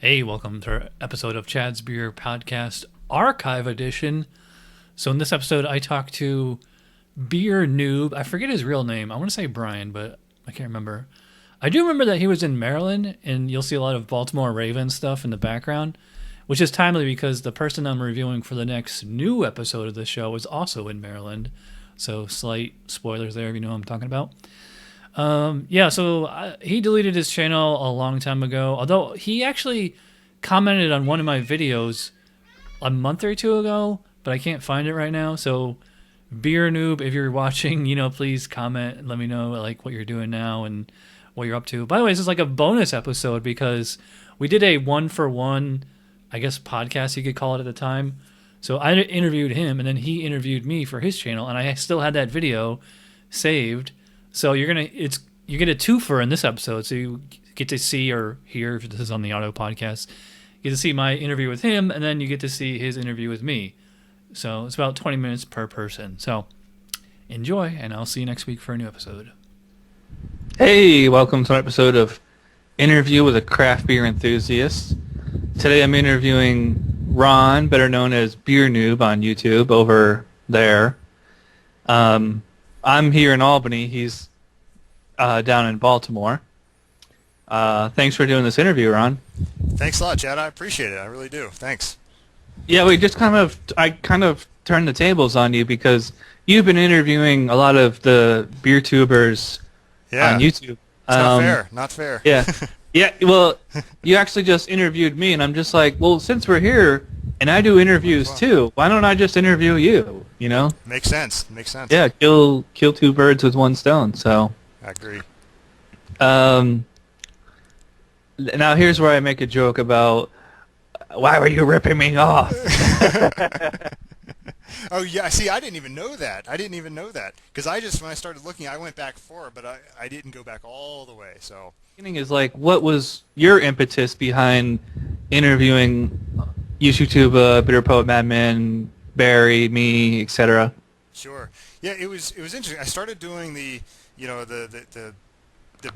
Hey, welcome to our episode of Chad's Beer Podcast Archive Edition. So in this episode, I talked to Beer Noob. I forget his real name. I want to say Brian, but I can't remember. I do remember that he was in Maryland, and you'll see a lot of Baltimore Ravens stuff in the background, which is timely because the person I'm reviewing for the next new episode of the show is also in Maryland. So slight spoilers there if you know what I'm talking about. He deleted his channel a long time ago, although he actually commented on one of my videos a month or two ago, but I can't find it right now. So Beer Noob, if you're watching, please comment and let me know like what you're doing now and what you're up to. By the way, this is like a bonus episode because we did a 1-for-1, I guess, podcast you could call it at the time. So I interviewed him and then he interviewed me for his channel, and I still had that video saved. So you get a twofer in this episode. So you get to see or hear, if this is on the auto podcast, you get to see my interview with him, and then you get to see his interview with me. So it's about 20 minutes per person. So enjoy, and I'll see you next week for a new episode. Hey, welcome to an episode of Interview with a Craft Beer Enthusiast. Today I'm interviewing Ron, better known as Beer Noob on YouTube over there. I'm here in Albany. He's down in Baltimore. Thanks for doing this interview, Ron. Thanks a lot, Chad. I appreciate it. I really do. Thanks. Yeah, I kind of turned the tables on you because you've been interviewing a lot of the BeerTubers on YouTube. It's not fair. Yeah. Yeah, well, you actually just interviewed me, and I'm just like, well, since we're here, and I do interviews too, why don't I just interview you, Makes sense. Yeah, kill two birds with one stone, so. I agree. Now here's where I make a joke about, why were you ripping me off? Oh, yeah. See, I didn't even know that. Because when I started looking, I went back far, but I didn't go back all the way, so. Beginning is like, what was your impetus behind interviewing YouTube, Bitter Poet Madman, Barry, me, etc.? Sure. Yeah, it was interesting. I started doing the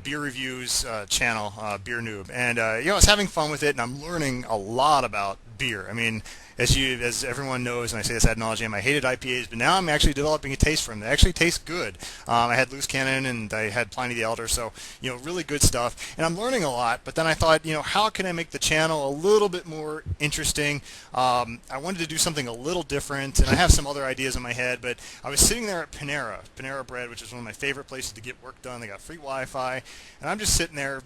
beer reviews channel, Beer Noob, and I was having fun with it, and I'm learning a lot about beer. I mean, as everyone knows, and I say this ad nauseum, I hated IPAs, but now I'm actually developing a taste for them. They actually taste good. I had Loose Cannon and I had Pliny the Elder, so really good stuff. And I'm learning a lot. But then I thought, how can I make the channel a little bit more interesting? I wanted to do something a little different, and I have some other ideas in my head. But I was sitting there at Panera Bread, which is one of my favorite places to get work done. They got free Wi-Fi, and I'm just sitting there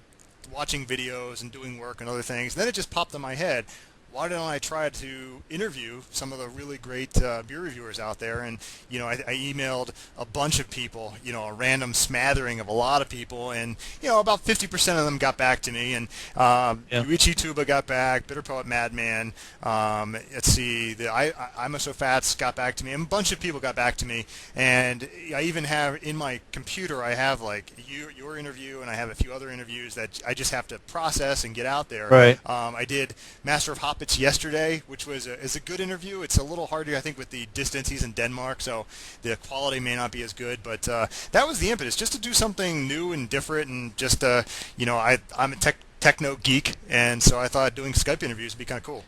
watching videos and doing work and other things. And then it just popped in my head, why don't I try to interview some of the really great beer reviewers out there? And, I emailed a bunch of people, a random smattering of a lot of people, and, about 50% of them got back to me. And Yuichi Tuba got back, Bitter Poet Madman, let's see, I'm a So Fats got back to me, and a bunch of people got back to me. And I even have, in my computer, I have, like, your interview, and I have a few other interviews that I just have to process and get out there. Right. I did Master of Hoppets yesterday, which is a good interview. It's a little harder, I think, with the distance. He's in Denmark, so the quality may not be as good. But that was the impetus, just to do something new and different, and just I'm a techno geek, and so I thought doing Skype interviews would be kind of cool.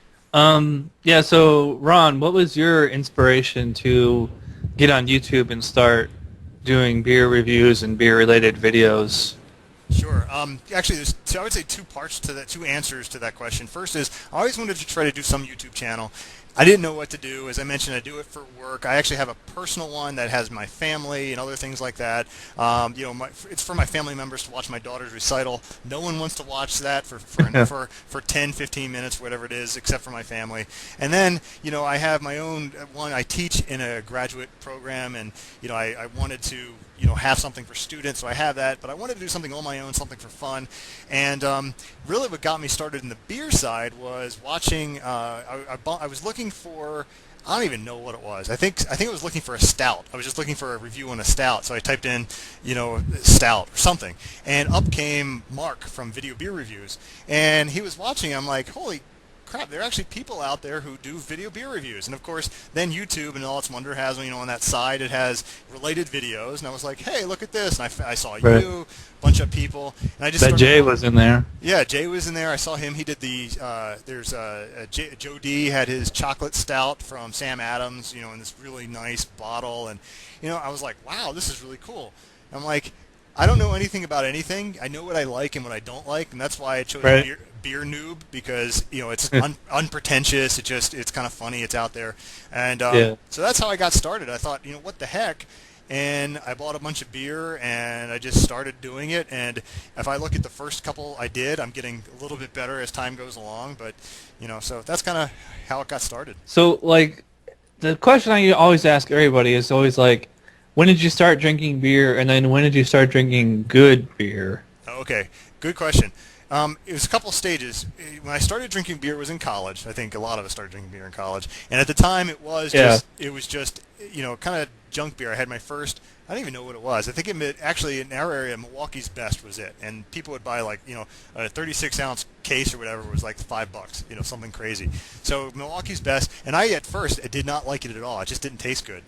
Yeah. So Ron, what was your inspiration to get on YouTube and start doing beer reviews and beer-related videos? Sure. Actually, I would say two answers to that question. First is, I always wanted to try to do some YouTube channel. I didn't know what to do. As I mentioned, I do it for work. I actually have a personal one that has my family and other things like that. It's for my family members to watch my daughter's recital. No one wants to watch that for 10, 15 minutes, whatever it is, except for my family. And then, I have my own one. I teach in a graduate program, and, I wanted to have something for students, so I have that, but I wanted to do something on my own, something for fun. And really what got me started in the beer side was watching, I was looking for, I don't even know what it was. I think I was looking for a stout. I was just looking for a review on a stout, so I typed in, stout or something, and up came Mark from Video Beer Reviews, and he was watching. I'm like, holy crap, there are actually people out there who do video beer reviews. And of course, then YouTube and all its wonder has, on that side it has related videos. And I was like, hey, look at this. And I saw Right. you, a bunch of people, and I just Bet started. Jay was in there. Yeah, Jay was in there. I saw him. He did the. Joe D had his chocolate stout from Sam Adams, in this really nice bottle, and I was like, wow, this is really cool. I'm like, I don't know anything about anything. I know what I like and what I don't like, and that's why I chose Right. beer noob, because it's unpretentious. It's kind of funny. It's out there, and so that's how I got started. I thought, what the heck. And I bought a bunch of beer, and I just started doing it. And if I look at the first couple I did, I'm getting a little bit better as time goes along. But, so that's kind of how it got started. So, like, the question I always ask everybody is always like, when did you start drinking beer, and then when did you start drinking good beer? Okay, good question. It was a couple stages. When I started drinking beer was in college. I think a lot of us started drinking beer in college. And at the time, it was just kind of junk beer. I had my first. I don't even know what it was. I think actually in our area, Milwaukee's Best was it. And people would buy like a 36-ounce case or whatever was like $5. Something crazy. So Milwaukee's Best. And I at first I did not like it at all. It just didn't taste good.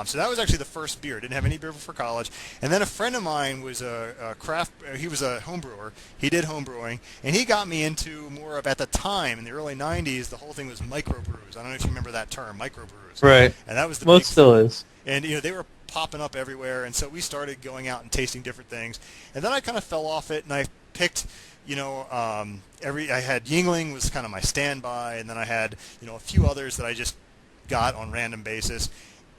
So that was actually the first beer. I didn't have any beer before college. And then a friend of mine was a craft. He was a home brewer. He did home brewing, and he got me into more of, at the time in the early '90s. The whole thing was microbrews. I don't know if you remember that term, microbrews. Right. And that was the Well, big it still is. And they were popping up everywhere, and so we started going out and tasting different things. And then I kind of fell off it, and I picked, I had Yingling was kind of my standby, and then I had a few others that I just got on random basis.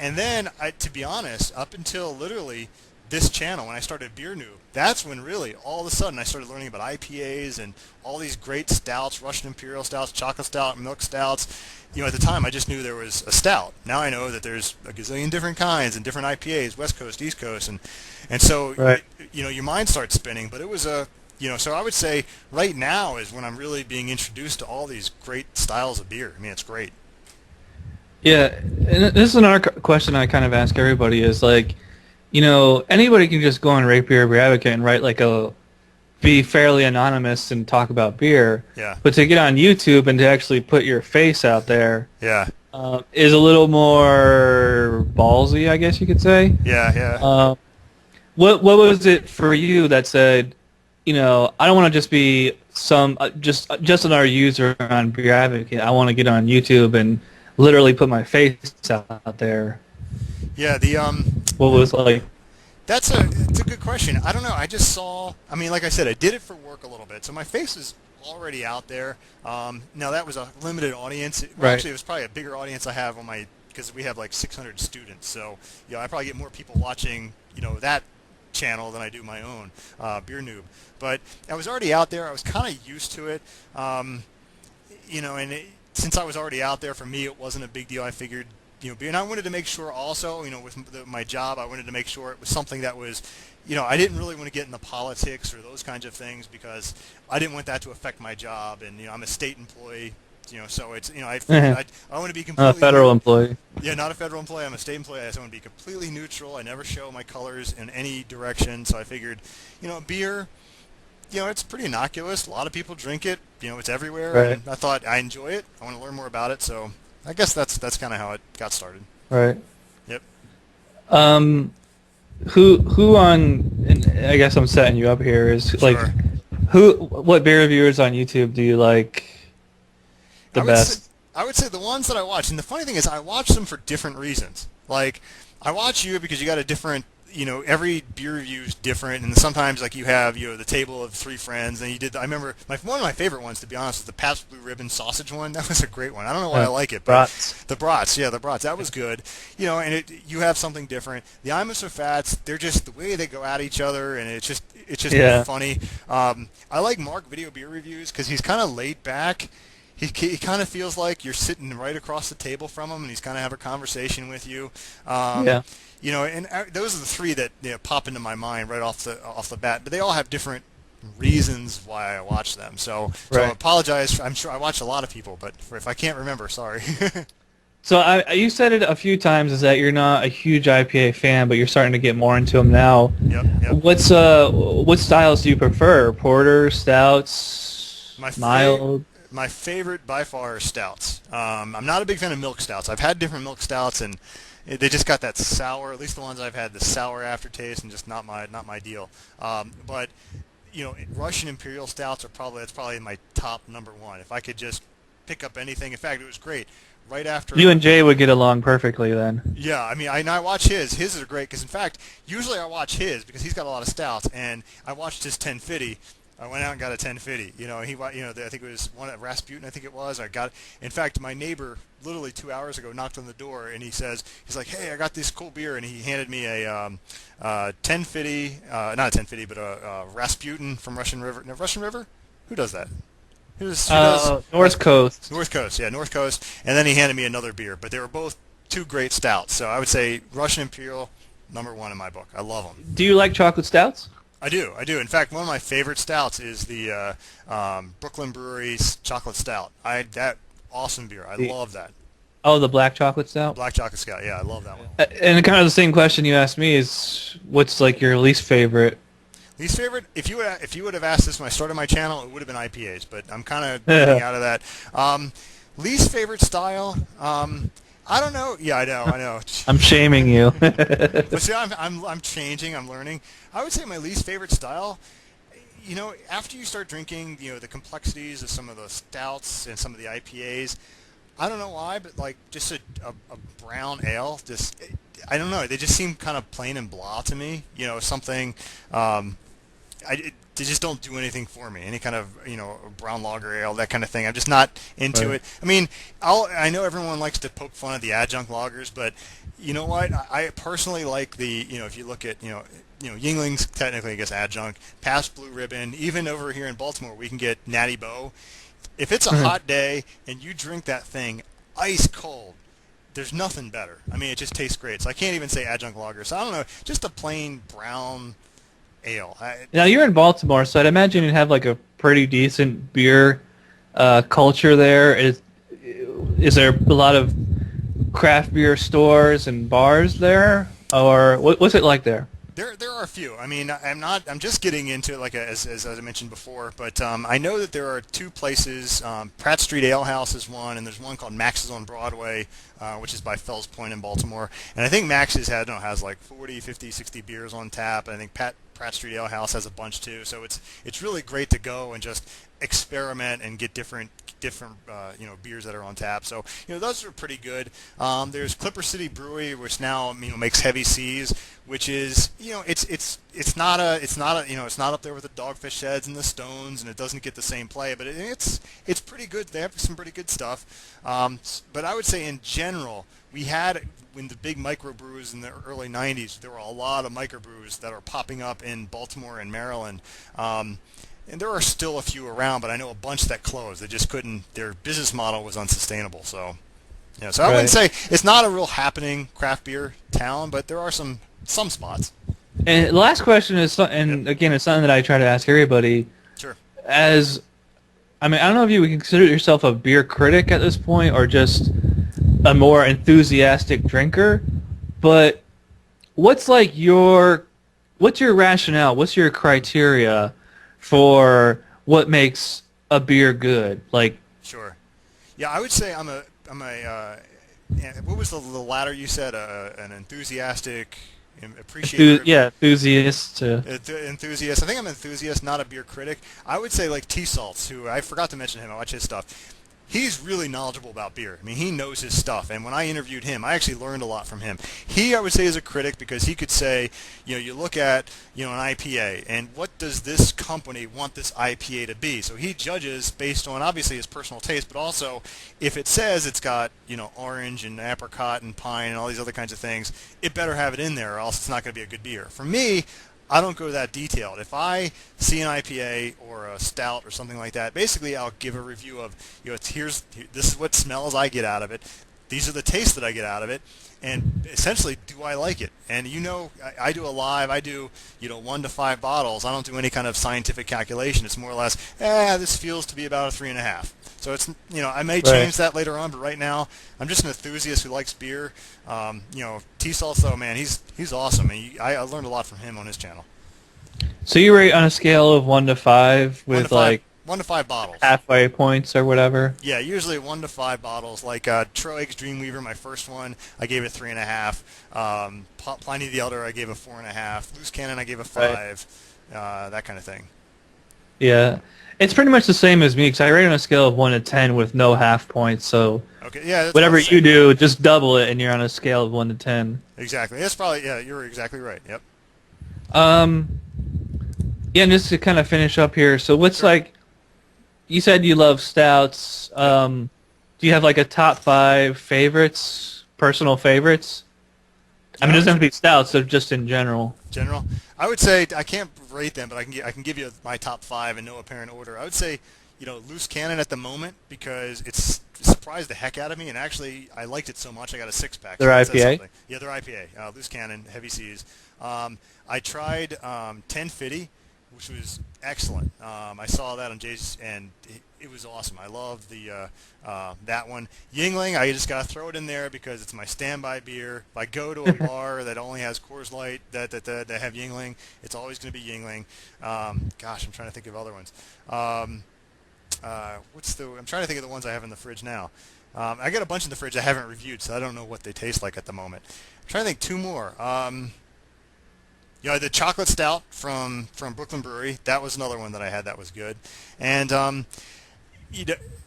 And then to be honest, up until literally this channel, when I started Beer Noob, that's when really all of a sudden I started learning about IPAs and all these great stouts, Russian Imperial stouts, chocolate stout, milk stouts. At the time I just knew there was a stout. Now I know that there's a gazillion different kinds and different IPAs, West Coast, East Coast, and so Right. Your mind starts spinning. But it was so I would say right now is when I'm really being introduced to all these great styles of beer. I mean, it's great. Yeah, and this is another question I kind of ask everybody is like, anybody can just go on Rate Beer Advocate and write like be fairly anonymous and talk about beer. Yeah. But to get on YouTube and to actually put your face out there Yeah. is a little more ballsy, I guess you could say. Yeah. Yeah. What was it for you that said, I don't want to just be just another user on Beer Advocate. I want to get on YouTube and literally put my face out there. Yeah. What was like? It's a good question. I don't know. I just saw. I mean, like I said, I did it for work a little bit, so my face is already out there. Now that was a limited audience. Right. Actually, it was probably a bigger audience I have on because we have like 600 students. So I probably get more people watching that channel than I do my own Beer Noob. But I was already out there. I was kind of used to it. Since I was already out there, for me it wasn't a big deal. I figured. And I wanted to make sure also, with my job, I wanted to make sure it was something that was, I didn't really want to get into politics or those kinds of things because I didn't want that to affect my job. And, I'm a state employee, so it's, I figured I want to be completely... Not a federal employee. Yeah, not a federal employee. I'm a state employee. I just want to be completely neutral. I never show my colors in any direction. So I figured, beer... it's pretty innocuous. A lot of people drink it. It's everywhere. Right. And I thought I enjoy it. I want to learn more about it. So I guess that's kind of how it got started. Right. Yep. Who on? And I guess I'm setting you up here. Is like, what beer reviewers on YouTube do you like the best? I would say the ones that I watch. And the funny thing is, I watch them for different reasons. Like, I watch you because you got a different. Every beer review is different, and sometimes like you have the table of three friends, and you did. I remember one of my favorite ones, to be honest, was the Pabst Blue Ribbon sausage one. That was a great one. I don't know why I like it, but Brats. the brats, that was good. And you have something different. The I'm So Fats, they're just the way they go at each other, and it's just funny. I like Mark Video Beer Reviews because he's kind of laid back. He kind of feels like you're sitting right across the table from him, and he's kind of have a conversation with you. Yeah. And those are the three that pop into my mind right off the bat. But they all have different reasons why I watch them. So I apologize. I'm sure I watch a lot of people, but if I can't remember, sorry. So you said it a few times is that you're not a huge IPA fan, but you're starting to get more into them now. Yep. What styles do you prefer? Porter, stouts, mild? My favorite by far are stouts. I'm not a big fan of milk stouts. I've had different milk stouts, and they just got that sour. At least the ones I've had, the sour aftertaste, and just not my deal. But Russian Imperial stouts that's probably my top number one. If I could just pick up anything, in fact, it was great. Right after You and Jay would get along perfectly then. yeah, I mean, I watch his. His are great because, in fact, usually I watch his because he's got a lot of stouts, and I watched his 1050. I went out and got a 1050. I think it was one at Rasputin. I think it was. I got. In fact, my neighbor literally 2 hours ago knocked on the door, and he's like, "Hey, I got this cool beer," and he handed me a 1050, not a 1050, but a Rasputin from Russian River. No, Russian River? Who does that? Who does North Coast. North Coast, yeah, North Coast. And then he handed me another beer, but they were both two great stouts. So I would say Russian Imperial, number one in my book. I love them. Do you like chocolate stouts? I do. In fact, one of my favorite stouts is the Brooklyn Brewery's Chocolate Stout. That awesome beer. I love that. Oh, the black chocolate stout? Black Chocolate Stout, yeah, I love that one. And kind of the same question you asked me is, what's like your least favorite? Least favorite? If you would have asked this when I started my channel, it would have been IPAs, but I'm kind of getting out of that. Least favorite style? I don't know. Yeah, I know. I'm shaming you. But see, I'm changing. I'm learning. I would say my least favorite style. After you start drinking, the complexities of some of the stouts and some of the IPAs, I don't know why, but like just a brown ale, I don't know. They just seem kind of plain and blah to me. Something. They just don't do anything for me. Any kind of brown lager ale, that kind of thing. I'm just not into it. I mean, I know everyone likes to poke fun at the adjunct lagers, but you know what? I personally like the if you look at Yingling's technically I guess adjunct, past Blue Ribbon, even over here in Baltimore we can get Natty Boh. If it's a hot day and you drink that thing ice cold, there's nothing better. I mean, it just tastes great. So I can't even say adjunct lager. So I don't know, just a plain brown ale. Now you're in Baltimore, so I'd imagine you'd have like a pretty decent beer culture there. Is there a lot of craft beer stores and bars there, or what's it like there? There are a few. I mean, I'm just getting into it, as I mentioned before. But I know that there are two places. Pratt Street Ale House is one, and there's one called Max's on Broadway, which is by Fells Point in Baltimore. And I think Max's has like 40, 50, 60 beers on tap. And I think Pratt Street Ale House has a bunch too. So it's really great to go and just experiment and get different beers that are on tap. So those are pretty good. There's Clipper City Brewery, which now makes Heavy Seas, which is it's not up there with the Dogfish Heads and the Stones, and it doesn't get the same play, but it's pretty good. They have some pretty good stuff. But I would say in general, we had when the big microbrews in the early 90s, there were a lot of microbrews that are popping up in Baltimore and Maryland. And there are still a few around, but I know a bunch that closed. They just couldn't. Their business model was unsustainable. So, so I wouldn't say it's not a real happening craft beer town, but there are some spots. And the last question is, again, it's something that I try to ask everybody. Sure. I don't know if you would consider yourself a beer critic at this point, or just a more enthusiastic drinker, but what's your rationale? What's your criteria for what makes a beer good? Sure. Yeah, I would say I'm a what was the latter you said? An enthusiastic appreciator. Enthusiast. Enthusiast. I think I'm an enthusiast, not a beer critic. I would say like T-Salts, who I forgot to mention him. I watch his stuff. He's really knowledgeable about beer. I mean, he knows his stuff. And when I interviewed him, I actually learned a lot from him. I would say, is a critic because he could say, you look at, an IPA, and what does this company want this IPA to be? So he judges based on, obviously, his personal taste, but also if it says it's got, orange and apricot and pine and all these other kinds of things, it better have it in there or else it's not going to be a good beer. For me, I don't go that detailed. If I see an IPA or a stout or something like that, basically I'll give a review of, this is what smells I get out of it. These are the tastes that I get out of it. And essentially, do I like it? And I do a live. I do 1 to 5 bottles. I don't do any kind of scientific calculation. It's more or less, this feels to be about a 3.5. So it's I may change that later on, but right now I'm just an enthusiast who likes beer. T-Salts though, man, he's awesome. I learned a lot from him on his channel. So you rate on a scale of 1 to 5 with 1 1 to 5 bottles. halfway points or whatever. Yeah, usually 1 to 5 bottles. Like Troeg's Dreamweaver, my first one, I gave it 3.5. Pliny the Elder, I gave a 4.5. Loose Cannon, I gave a 5. That kind of thing. Yeah, it's pretty much the same as me because I rate on a scale of 1 to 10 with no half points. So Okay, yeah. That's whatever about the you same. do, just double it, and you're on a scale of 1 to 10. Exactly. That's probably, yeah, you're exactly right. Yep. Yeah, and just to kind of finish up here, so what's like, you said you love stouts. Do you have like a top 5 favorites, personal favorites? I mean, it doesn't have to be stouts, so just in general. General, I would say I can't rate them, but I can give you my top 5 in no apparent order. I would say, Loose Cannon at the moment because it's surprised the heck out of me, and actually I liked it so much I got a 6-pack. Their So that says IPA? something. Yeah, their IPA. Loose Cannon, Heavy Seas. I tried 1050, which was excellent. I saw that on Jay's, and it was awesome. I love the that one. Yingling, I just got to throw it in there because it's my standby beer. If I go to a bar that only has Coors Light that have Yingling, it's always going to be Yingling. Gosh, I'm trying to think of other ones. I'm trying to think of the ones I have in the fridge now. I got a bunch in the fridge I haven't reviewed, so I don't know what they taste like at the moment. I'm trying to think 2 more. The chocolate stout from Brooklyn Brewery, that was another one that I had that was good. And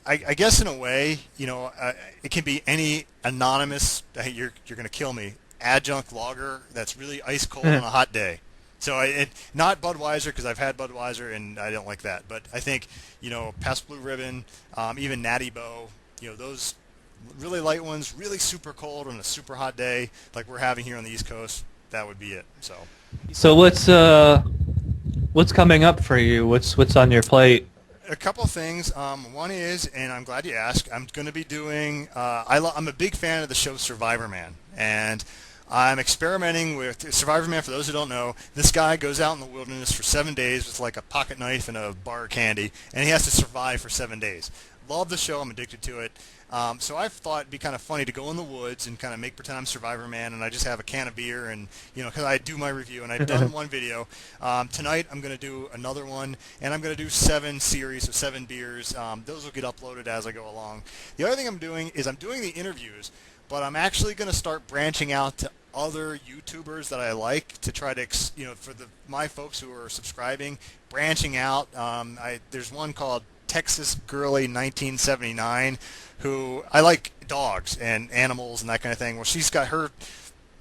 I guess in a way, it can be any anonymous, you're going to kill me, adjunct lager that's really ice cold on a hot day. So not Budweiser, because I've had Budweiser and I don't like that. But I think, Pabst Blue Ribbon, even Natty Boh, those really light ones, really super cold on a super hot day like we're having here on the East Coast, that would be it. So what's coming up for you? What's on your plate? A couple of things. One is, and I'm glad you asked, I'm going to be doing, I'm a big fan of the show Survivor Man, and I'm experimenting with Survivor Man. For those who don't know, this guy goes out in the wilderness for 7 days with like a pocket knife and a bar of candy, and he has to survive for 7 days. Love the show. I'm addicted to it. So I thought it'd be kind of funny to go in the woods and kind of pretend I'm Survivor Man, and I just have a can of beer, and because I do my review, and I've done one video. Tonight I'm going to do another one, and I'm going to do 7 series of 7 beers. Those will get uploaded as I go along. The other thing I'm doing is I'm doing the interviews, but I'm actually going to start branching out to other YouTubers that I like to try to, for my folks who are subscribing, branching out. There's one called Texas Girly 1979, who I like dogs and animals and that kind of thing. Well, she's got her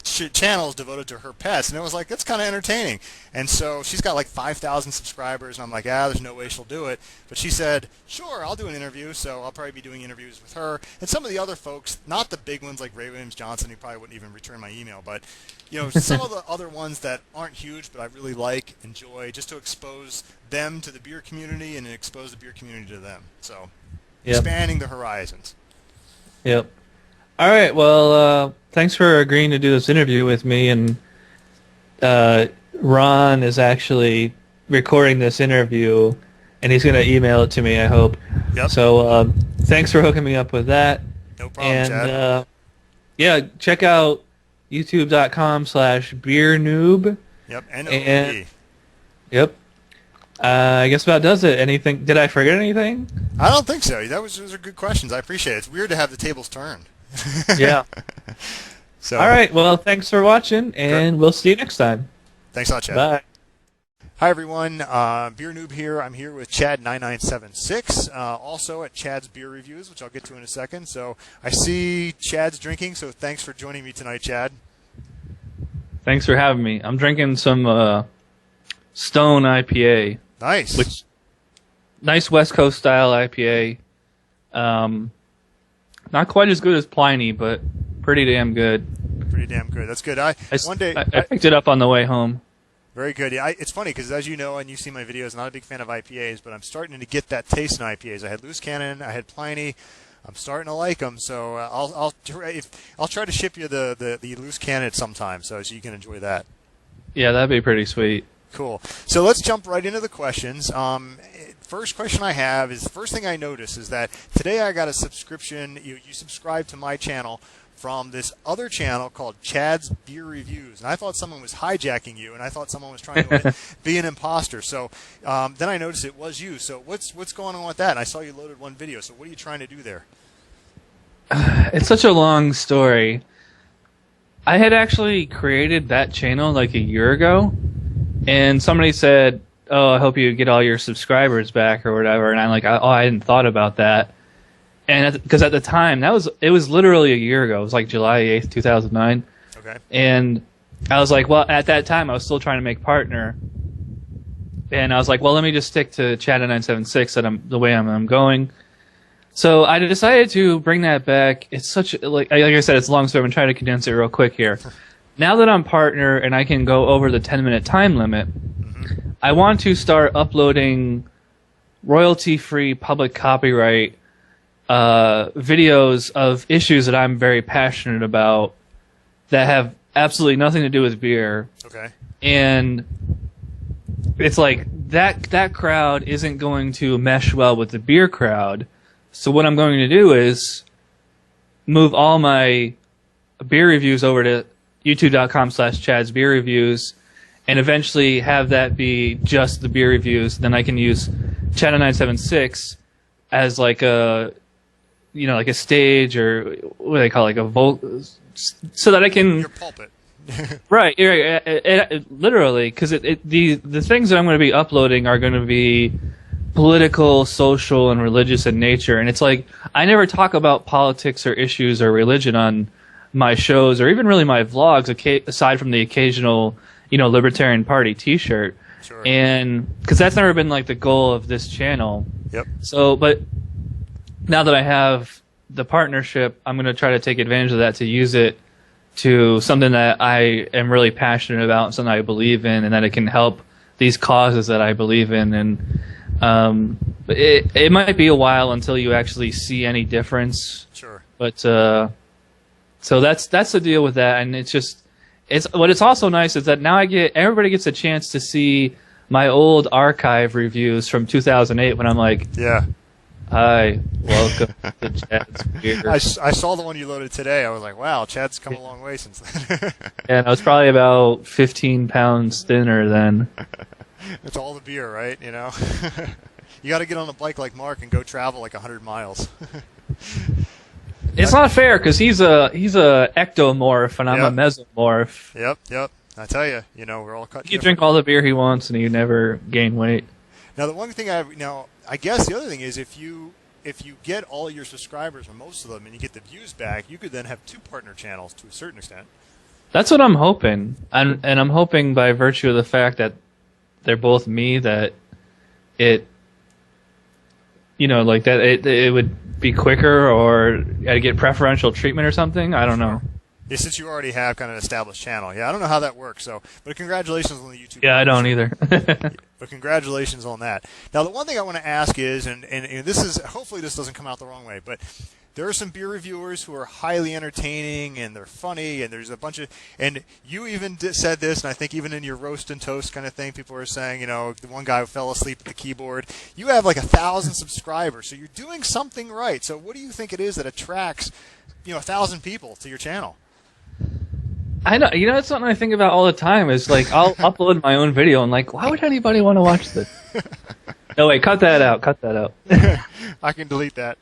channels devoted to her pets, and it was like, that's kind of entertaining. And so she's got like 5,000 subscribers, and I'm like, there's no way she'll do it. But she said, sure, I'll do an interview. So I'll probably be doing interviews with her and some of the other folks, not the big ones like Ray Williams Johnson, who probably wouldn't even return my email, but some of the other ones that aren't huge but I really like, enjoy, just to expose them to the beer community and expose the beer community to them. So expanding the horizons. Yep. All right. Well, thanks for agreeing to do this interview with me. And Ron is actually recording this interview, and he's going to email it to me, I hope. Yep. So thanks for hooking me up with that. No problem, and Chad. check out youtube.com/beernoob. Yep. N-O-O-B. Yep. I guess about does it. Anything? Did I forget anything? I don't think so. Those are good questions. I appreciate it. It's weird to have the tables turned. Yeah. So. All right. Well, thanks for watching, and we'll see you next time. Thanks a lot, Chad. Bye. Hi, everyone. Beer Noob here. I'm here with Chad9976, also at Chad's Beer Reviews, which I'll get to in a second. So I see Chad's drinking, so thanks for joining me tonight, Chad. Thanks for having me. I'm drinking some Stone IPA. Nice. Nice West Coast style IPA. Not quite as good as Pliny, but pretty damn good. Pretty damn good. That's good. I picked it up on the way home. Very good. Yeah, it's funny because, as you know, and you see my videos, I'm not a big fan of IPAs, but I'm starting to get that taste in IPAs. I had Loose Cannon, I had Pliny. I'm starting to like them, so I'll try to ship you the Loose Cannon at some time, so you can enjoy that. Yeah, that'd be pretty sweet. Cool. So let's jump right into the questions. First question I have is, the first thing I noticed is that today I got a subscription. You subscribe to my channel from this other channel called Chad's Beer Reviews, and I thought someone was hijacking you, and I thought someone was trying to be an imposter. So then I noticed it was you. So what's going on with that? And I saw you loaded one video. So what are you trying to do there? It's such a long story. I had actually created that channel like a year ago, and somebody said, "Oh, I hope you get all your subscribers back or whatever." And I'm like, "Oh, I hadn't thought about that." And because at the time, it was literally a year ago. It was like July 8th, 2009. Okay. And I was like, well, at that time, I was still trying to make partner. And I was like, well, let me just stick to Chad 976 the way I'm going. So I decided to bring that back. It's such like I said, it's a long story. I'm trying to condense it real quick here. Now that I'm partner and I can go over the 10-minute time limit, I want to start uploading royalty-free public copyright videos of issues that I'm very passionate about that have absolutely nothing to do with beer. Okay. And it's like that crowd isn't going to mesh well with the beer crowd. So what I'm going to do is move all my beer reviews over to youtube.com/Chad's Beer Reviews, and eventually have that be just the beer reviews. Then I can use Chad 976 as like a like a stage, or what do they call it, like a vocal, so that I can Your pulpit. right, literally, because the things that I'm going to be uploading are going to be political, social, and religious in nature. And it's like I never talk about politics or issues or religion on my shows or even really my vlogs, aside from the occasional Libertarian Party T-shirt. Sure. And because that's never been like the goal of this channel. Yep. So, but now that I have the partnership, I'm going to try to take advantage of that to use it to something that I am really passionate about, something I believe in, and that it can help these causes that I believe in. And it might be a while until you actually see any difference. Sure. But so that's the deal with that. And it's also nice is that now everybody gets a chance to see my old archive reviews from 2008 when I'm like, yeah. Hi, welcome to Chad's Beer. I saw the one you loaded today. I was like, wow, Chad's come a long way since then. Yeah, and I was probably about 15 pounds thinner then. It's all the beer, right? You got to get on a bike like Mark and go travel like 100 miles. It's not fair because he's a ectomorph and I'm a mesomorph. Yep. I tell you, we're all cut. He can drink all the beer he wants and he never gain weight. Now the one thing I guess the other thing is if you get all your subscribers or most of them and you get the views back, you could then have two partner channels to a certain extent. That's what I'm hoping, and I'm hoping by virtue of the fact that they're both me that it would be quicker or I'd get preferential treatment or something. I don't know. Yeah, since you already have kind of an established channel. Yeah, I don't know how that works. But congratulations on the YouTube. Yeah, I don't either. But congratulations on that. Now, the one thing I want to ask is, and this is, hopefully this doesn't come out the wrong way, but there are some beer reviewers who are highly entertaining and they're funny, and there's a bunch of, and you even said this, and I think even in your roast and toast kind of thing, people are saying, the one guy who fell asleep at the keyboard. You have like 1,000 subscribers, so you're doing something right. So what do you think it is that attracts, 1,000 people to your channel? I know, it's something I think about all the time. Is like I'll upload my own video and like, why would anybody want to watch this? No, wait, cut that out. I can delete that.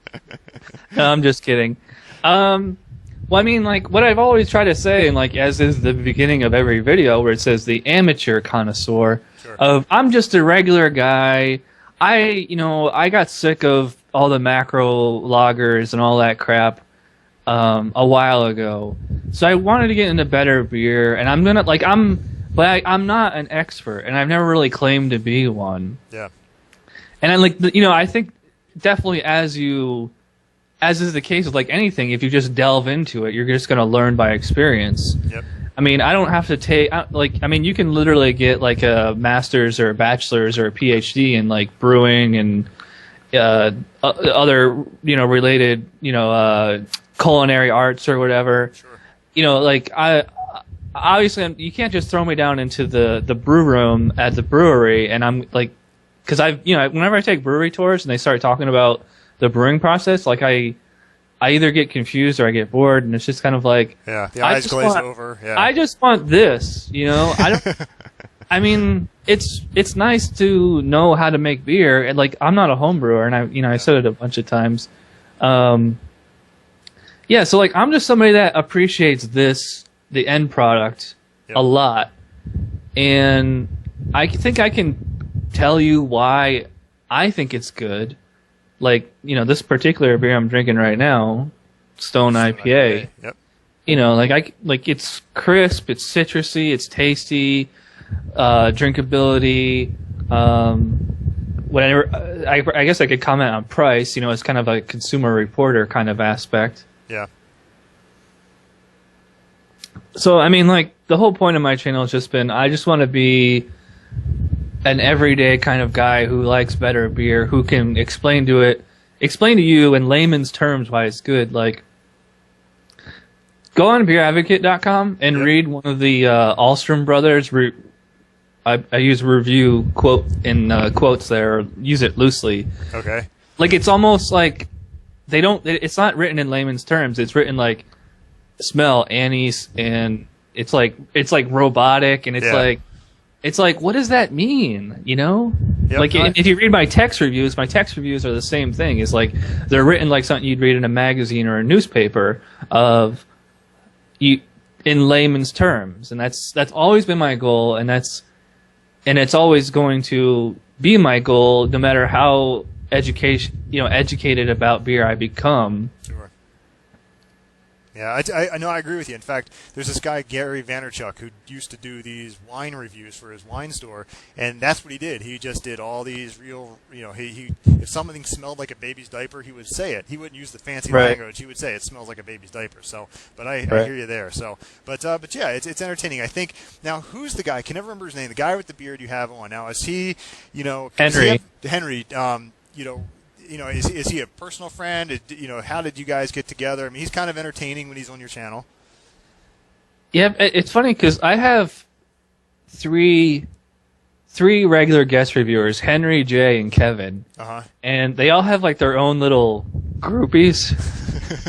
No, I'm just kidding. Well, I mean, like what I've always tried to say, and like as is the beginning of every video, where it says the amateur connoisseur of I'm just a regular guy. I got sick of all the macro loggers and all that crap. A while ago, so I wanted to get into better beer, and I'm I'm not an expert, and I've never really claimed to be one. Yeah. And I think definitely as is the case with like anything, if you just delve into it, you're just going to learn by experience. Yep. I mean, I don't have to take you can literally get like a master's or a bachelor's or a PhD in like brewing and other related culinary arts or whatever. Sure. I obviously you can't just throw me down into the brew room at the brewery and I'm like, because whenever I take brewery tours and they start talking about the brewing process, like I I either get confused or I get bored, and it's just kind of like, Yeah, the eyes glaze over. Yeah. I just want this, you know. I don't. I mean, it's nice to know how to make beer, and like I'm not a home brewer, and I said it a bunch of times. Yeah, so like I'm just somebody that appreciates the end product a lot, and I think I can tell you why I think it's good. Like, this particular beer I'm drinking right now, Stone IPA. Yep. Like it's crisp, it's citrusy, it's tasty, drinkability. Whatever. I guess I could comment on price. It's kind of a consumer reporter kind of aspect. Yeah. So, I mean, like, the whole point of my channel has just been, I just want to be an everyday kind of guy who likes better beer, who can explain to you in layman's terms why it's good. Like, go on beeradvocate.com and read one of the Alstrom brothers. I use review quote in quotes there, or use it loosely. Okay. Like, it's almost like it's not written in layman's terms. It's written like, smell anise, and it's like robotic, and it's like what does that mean? Yep, like if you read my text reviews are the same thing. It's like they're written like something you'd read in a magazine or a newspaper in layman's terms, and that's always been my goal, and it's always going to be my goal, no matter how educated about beer I become. Sure. Yeah, I know, I agree with you. In fact, there's this guy, Gary Vaynerchuk, who used to do these wine reviews for his wine store, and that's what he did. He just did all these real, he if something smelled like a baby's diaper, he would say it. He wouldn't use the fancy language. He would say, it smells like a baby's diaper. So, but I hear you there. So, but yeah, it's entertaining. I think, now, who's the guy? I can never remember his name. The guy with the beard you have on. Now, is he, Henry. Is he a personal friend? How did you guys get together? I mean, he's kind of entertaining when he's on your channel. Yeah, it's funny because I have three regular guest reviewers: Henry, Jay, and Kevin. And they all have like their own little groupies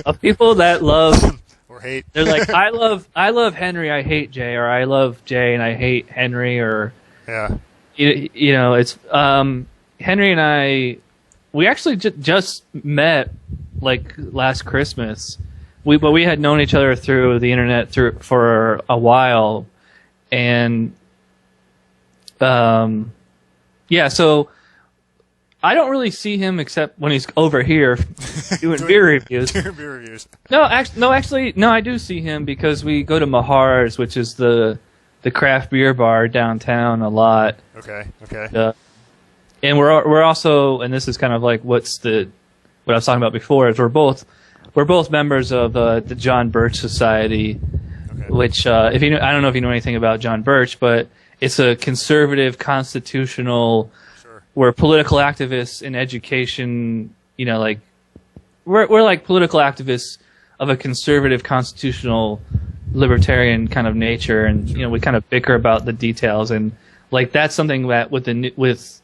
of people that love or hate. They're like, I love Henry, I hate Jay, or I love Jay and I hate Henry, or it's Henry and I. We actually just met like last Christmas. But we had known each other through the internet for a while, and so I don't really see him except when he's over here doing beer reviews. Doing beer reviews. No, I do see him because we go to Mahar's, which is the craft beer bar downtown, a lot. Okay. And we're also, and this is kind of like what I was talking about before, is we're both members of the John Birch Society, which I don't know if you know anything about John Birch, but it's a conservative constitutional, where political activists in education, like we're like political activists of a conservative constitutional libertarian kind of nature, and we kind of bicker about the details, and like that's something that with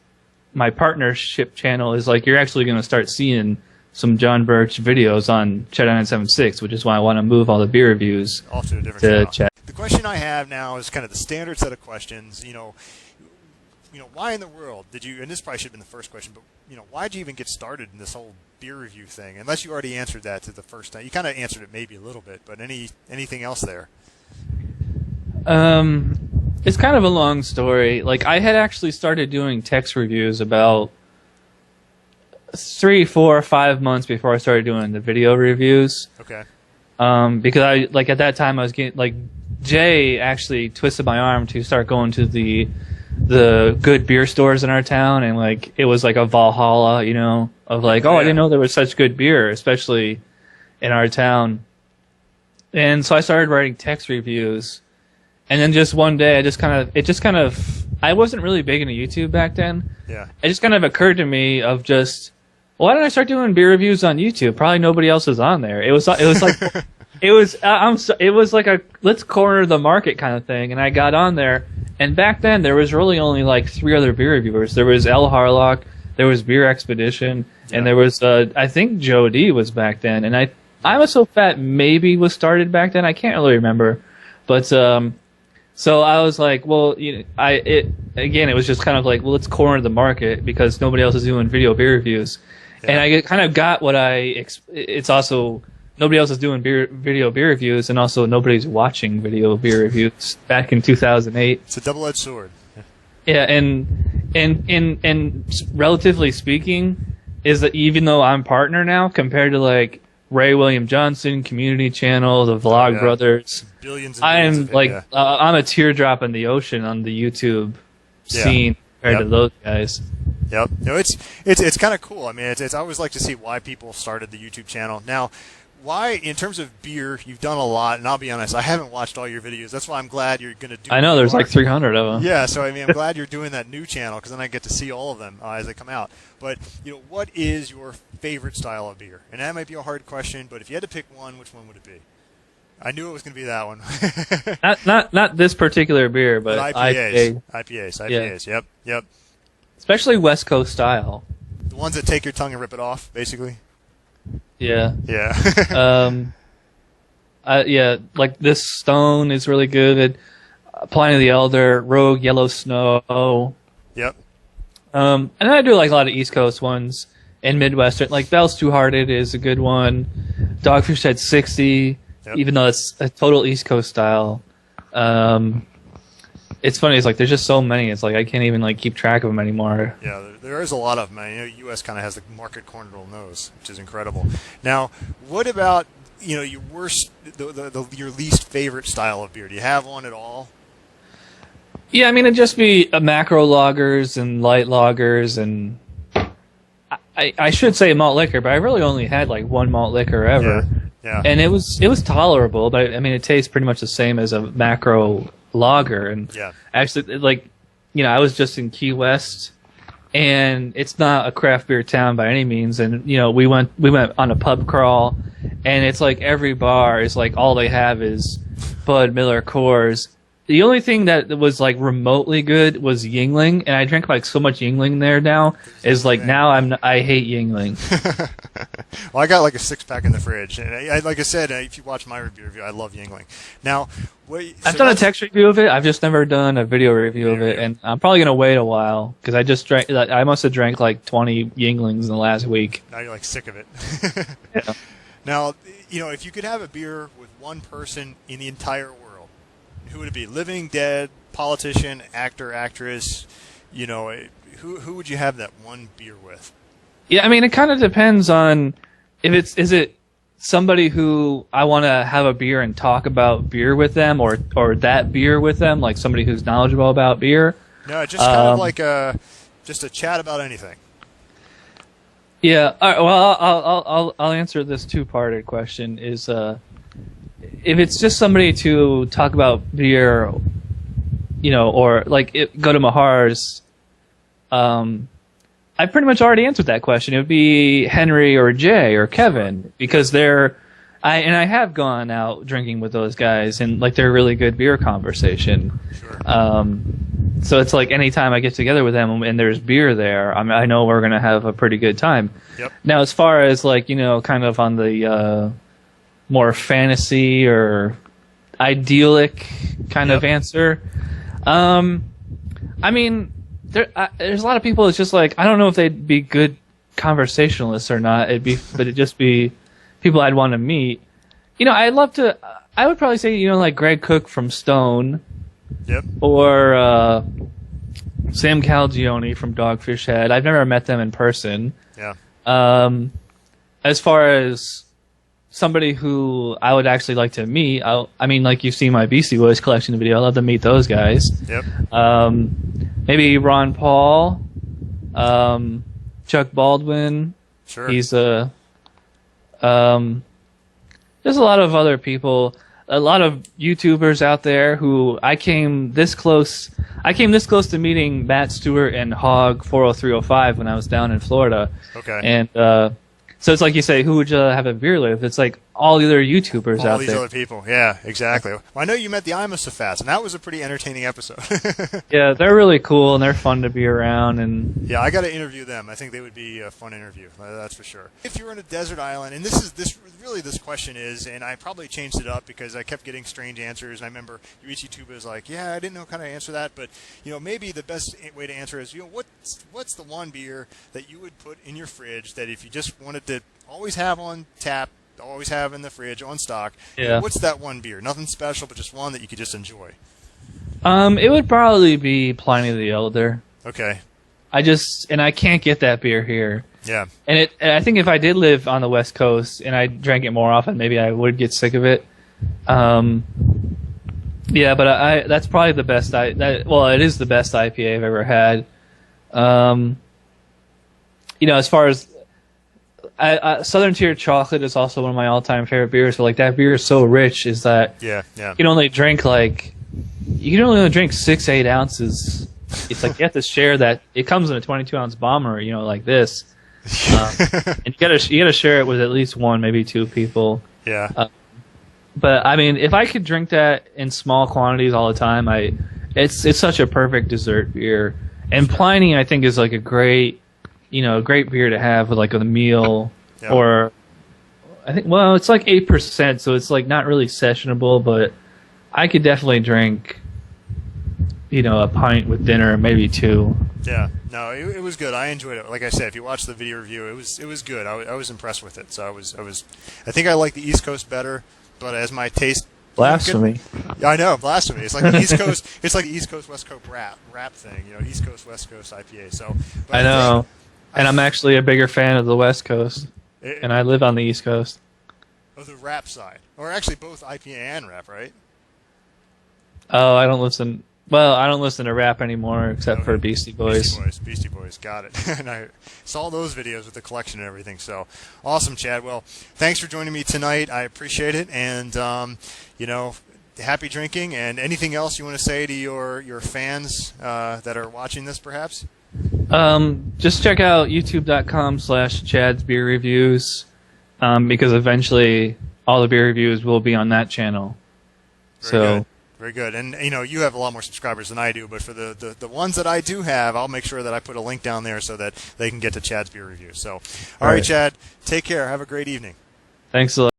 my partnership channel is like you're actually going to start seeing some John Birch videos on Chat 976, which is why I want to move all the beer reviews off to a different channel. Chat. The question I have now is kind of the standard set of questions. Why in the world did you? And this probably should have been the first question, but why did you even get started in this whole beer review thing? Unless you already answered that to the first time. You kind of answered it maybe a little bit, but anything else there? It's kind of a long story. Like, I had actually started doing text reviews about 3, 4, 5 months before I started doing the video reviews. Okay. Because at that time I was getting, like, Jay actually twisted my arm to start going to the good beer stores in our town, and like it was like a Valhalla, of like, I didn't know there was such good beer, especially in our town. And so I started writing text reviews. And then just one day, I wasn't really big into YouTube back then. Yeah. It just kind of occurred to me of just, why don't I start doing beer reviews on YouTube? Probably nobody else is on there. It was like, it was like a let's corner the market kind of thing. And I got on there, and back then there was really only like 3 other beer reviewers. There was L Harlock, there was Beer Expedition, and there was I think Joe D was back then. And I'm a So Fat maybe was started back then. I can't really remember, but so I was like, well, it was just kind of like, well, let's corner the market because nobody else is doing video beer reviews, and I kind of got what it's also nobody else is doing video beer reviews, and also nobody's watching video beer reviews back in 2008. It's a double-edged sword. Yeah, and relatively speaking, is that even though I'm partner now, compared to like Ray William Johnson, Community Channel, the Vlog Brothers, Billions and billions I'm a teardrop in the ocean on the YouTube scene compared to those guys. Yep. No, it's kind of cool. I mean, I always like to see why people started the YouTube channel. Now, why, in terms of beer, you've done a lot, and I'll be honest, I haven't watched all your videos. That's why I'm glad you're going to do. I know there's like 300 of them. Yeah, so I mean, I'm glad you're doing that new channel because then I get to see all of them as they come out. But what is your favorite style of beer? And that might be a hard question, but if you had to pick one, which one would it be? I knew it was going to be that one. not this particular beer, but IPAs. IPAs. Yeah. Yep. Especially West Coast style. The ones that take your tongue and rip it off, basically. Yeah. Yeah. Like this Stone is really good. Pliny the Elder, Rogue, Yellow Snow. Yep. And I do like a lot of East Coast ones and Midwestern. Like Bell's Two Hearted is a good one. Dogfish Head 60, even though it's a total East Coast style. It's funny. It's like there's just so many. It's like I can't even like keep track of them anymore. Yeah, there is a lot of them. I know U.S. kind of has the market cornered on those, which is incredible. Now, what about your worst, your least favorite style of beer? Do you have one at all? Yeah, I mean it'd just be macro lagers and light lagers, and I should say malt liquor, but I really only had like one malt liquor ever. Yeah. And it was tolerable, but I mean it tastes pretty much the same as a macro lager. And actually, like, I was just in Key West, and it's not a craft beer town by any means. And we went on a pub crawl, and it's like every bar is like all they have is Bud, Miller, Coors. The only thing that was like remotely good was Yingling, and I drank like so much Yingling there now. Is like now I hate Yingling. Well, I got like a 6-pack in the fridge, and like I said, if you watch my review, I love Yingling. Now, I've done a text review of it. I've just never done a video review of it, and I'm probably gonna wait a while because I just drank. I must have drank like 20 Yinglings in the last week. Now you're like sick of it. Yeah. Now, if you could have a beer with one person in the entire world, who would it be? Living, dead, politician, actor, actress? Who would you have that one beer with? Yeah, I mean, it kind of depends on is it somebody who I want to have a beer and talk about beer with them, or that beer with them, like somebody who's knowledgeable about beer. No, just kind of like just a chat about anything. Yeah. All right, well, I'll answer this two-parted question. Is if it's just somebody to talk about beer, or like go to Mahar's, I pretty much already answered that question. It would be Henry or Jay or Kevin, because I have gone out drinking with those guys, and like they're really good beer conversation. Sure. So it's like anytime I get together with them and there's beer there, I know we're gonna have a pretty good time. Yep. Now, as far as like kind of on the more fantasy or idyllic kind of answer, I mean, there's a lot of people. It's just like I don't know if they'd be good conversationalists or not. But it'd just be people I'd want to meet. I'd love to. I would probably say like Greg Cook from Stone. Yep. Or Sam Calagione from Dogfish Head. I've never met them in person. Yeah. As far as somebody who I would actually like to meet, I mean, like you've seen my Beastie Boys collection video. I'd love to meet those guys. Yep. Maybe Ron Paul, Chuck Baldwin. Sure. He's there's a lot of other people. A lot of YouTubers out there who I came this close to meeting Matt Stewart and Hog 40305 when I was down in Florida. Okay. And so it's like you say, who would you have a beer with? It's like all the other YouTubers all out these there. other people. Yeah, exactly. Well, I know you met the Imosafats, and that was a pretty entertaining episode. Yeah, they're really cool and they're fun to be around. And Yeah, I got to interview them. I think they would be a fun interview. That's for sure. If you were on a desert island, and this question is, and I probably changed it up because I kept getting strange answers. And I remember YouTube was like, "Yeah, I didn't know how to answer that," but maybe the best way to answer is, what's the one beer that you would put in your fridge that if you just wanted to always have on tap, always have in the fridge on stock? yeah, What's that one beer? Nothing special, but just one that you could just enjoy. it would probably be Pliny the Elder. Okay. I can't get that beer here. Yeah. And I think if I did live on the West Coast and I drank it more often, maybe I would get sick of it. Yeah, but that's probably the best. It is the best IPA I've ever had. As far as Southern Tier Chocolate is also one of my all-time favorite beers. But like that beer is so rich, is that Yeah. you can only drink 6-8 ounces. It's like you have to share that. It comes in a 22-ounce bomber, like this, and you gotta share it with at least one, maybe two people. Yeah. But I mean, if I could drink that in small quantities all the time, it's such a perfect dessert beer. And Pliny, I think, is like a great beer to have with like a meal, Yeah. or I think, well, it's like 8%, so it's like not really sessionable, but I could definitely drink, a pint with dinner, maybe two. Yeah, no, it was good. I enjoyed it. Like I said, if you watch the video review, it was good. I was impressed with it. So I think I like the East Coast better, but as my taste. Blasphemy. Yeah, I know, blasphemy. It's like the East Coast. It's like the East Coast West Coast rap thing. East Coast West Coast IPA. So. But I know, and I'm actually a bigger fan of the West Coast, and I live on the East Coast. Of the rap side, or actually both IPA and rap, right? Oh, I don't listen. Well, I don't listen to rap anymore except for Beastie Boys. Beastie Boys, got it. And I saw those videos with the collection and everything. So awesome, Chad. Well, thanks for joining me tonight. I appreciate it, and happy drinking. And anything else you want to say to your fans that are watching this, perhaps? Just check out youtube.com/Chad's Beer Reviews, because eventually all the beer reviews will be on that channel. Very good. And, you have a lot more subscribers than I do, but for the ones that I do have, I'll make sure that I put a link down there so that they can get to Chad's Beer Review. So, all right, Chad, take care. Have a great evening. Thanks a lot.